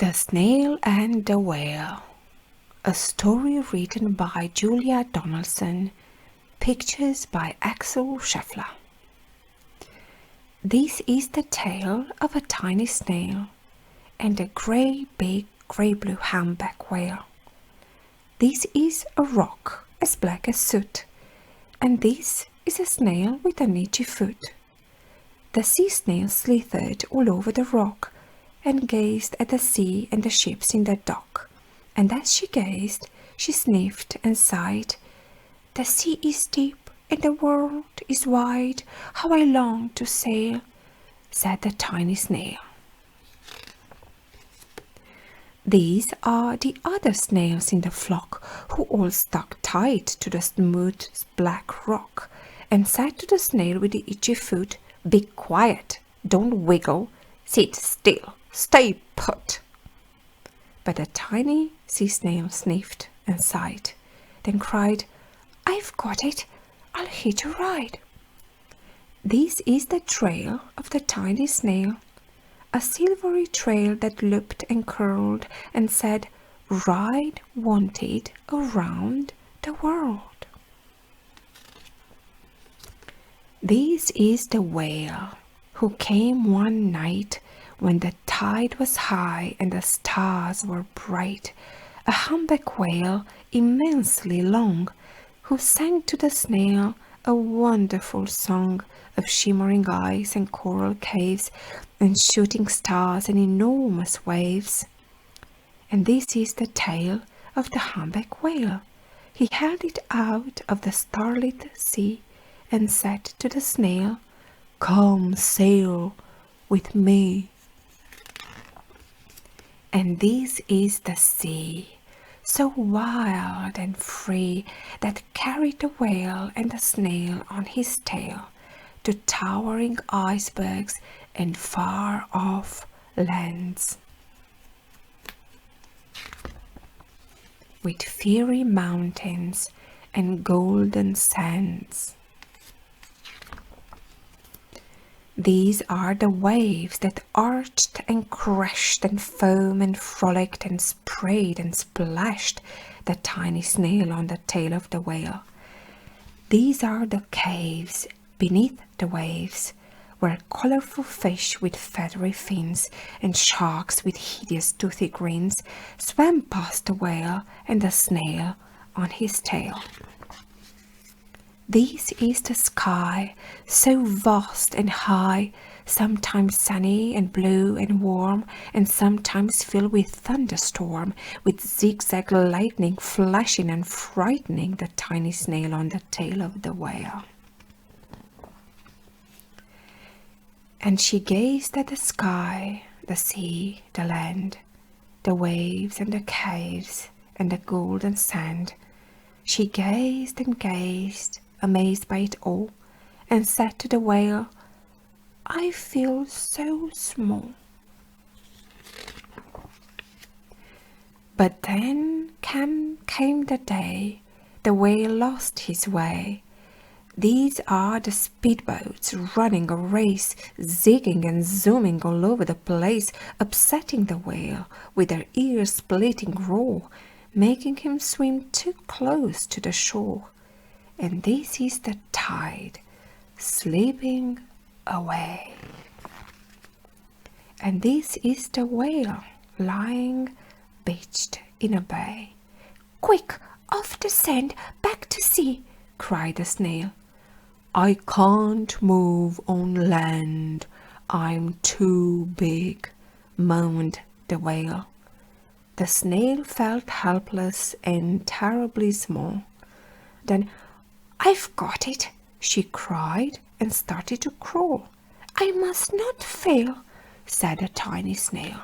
The Snail and the Whale, a story written by Julia Donaldson, pictures by Axel Scheffler. This is the tale of a tiny snail and a big grey-blue humpback whale. This is a rock as black as soot, and this is a snail with an itchy foot. The sea snail slithered all over the rock and gazed at the sea and the ships in the dock. And as she gazed, she sniffed and sighed. "The sea is deep and the world is wide. How I long to sail," said the tiny snail. These are the other snails in the flock, who all stuck tight to the smooth black rock and said to the snail with the itchy foot, "Be quiet, don't wiggle, sit still, stay put." But the tiny sea snail sniffed and sighed, then cried, "I've got it, I'll hitch a ride." This is the trail of the tiny snail, a silvery trail that looped and curled and said, "Ride wanted around the world." This is the whale, who came one night when the tide was high and the stars were bright, a humpback whale immensely long, who sang to the snail a wonderful song of shimmering eyes and coral caves and shooting stars and enormous waves. And this is the tale of the humpback whale. He held it out of the starlit sea and said to the snail, "Come sail with me." And this is the sea, so wild and free, that carried the whale and the snail on his tail to towering icebergs and far-off lands, with fiery mountains and golden sands. These are the waves that arched and crashed and foamed and frolicked and sprayed and splashed the tiny snail on the tail of the whale. These are the caves beneath the waves, where colorful fish with feathery fins and sharks with hideous toothy grins swam past the whale and the snail on his tail. This is the sky, so vast and high, sometimes sunny and blue and warm, and sometimes filled with thunderstorm, with zigzag lightning flashing and frightening the tiny snail on the tail of the whale. And she gazed at the sky, the sea, the land, the waves and the caves and the golden sand. She gazed and gazed, amazed by it all, and said to the whale, "I feel so small." But then came the day the whale lost his way. These are the speedboats running a race, zigging and zooming all over the place, upsetting the whale with their ear-splitting roar, making him swim too close to the shore. And this is the tide slipping away. And this is the whale lying beached in a bay. "Quick, off the sand, back to sea," cried the snail. "I can't move on land, I'm too big," moaned the whale. The snail felt helpless and terribly small. Then, "I've got it," she cried and started to crawl. "I must not fail," said the tiny snail.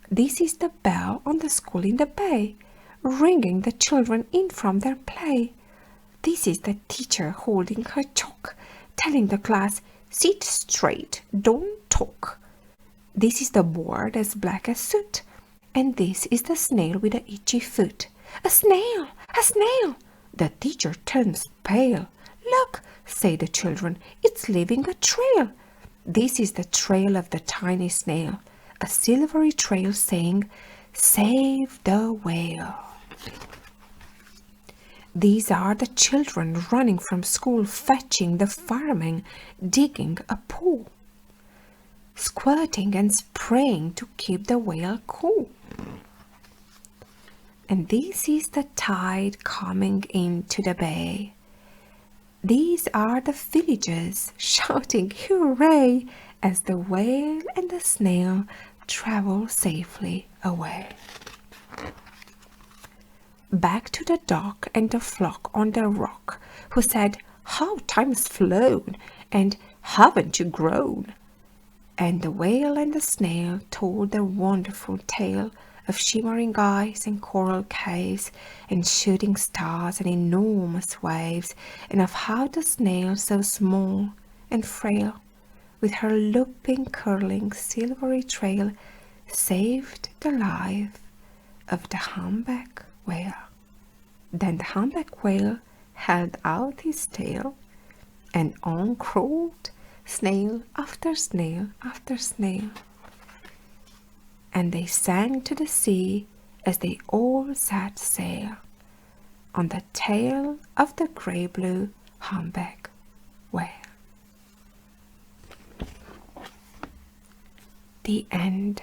This is the bell on the school in the bay, ringing the children in from their play. This is the teacher holding her chalk, telling the class, "Sit straight, don't talk." This is the board as black as soot, and this is the snail with the itchy foot. "A snail! A snail!" The teacher turns pale. "Look," say the children, "it's leaving a trail." This is the trail of the tiny snail, a silvery trail saying, "Save the whale." These are the children running from school, fetching the fireman, digging a pool, squirting and spraying to keep the whale cool. And this is the tide coming into the bay. These are the villagers shouting hooray as the whale and the snail travel safely away. Back to the dock and the flock on the rock, who said, "How time's flown, and haven't you grown?" And the whale and the snail told their wonderful tale of shimmering eyes and coral caves and shooting stars and enormous waves, and of how the snail, so small and frail, with her looping, curling, silvery trail, saved the life of the humpback whale. Then the humpback whale held out his tail, and on crawled snail after snail after snail. And they sang to the sea as they all set sail on the tail of the grey-blue humpback whale. The end.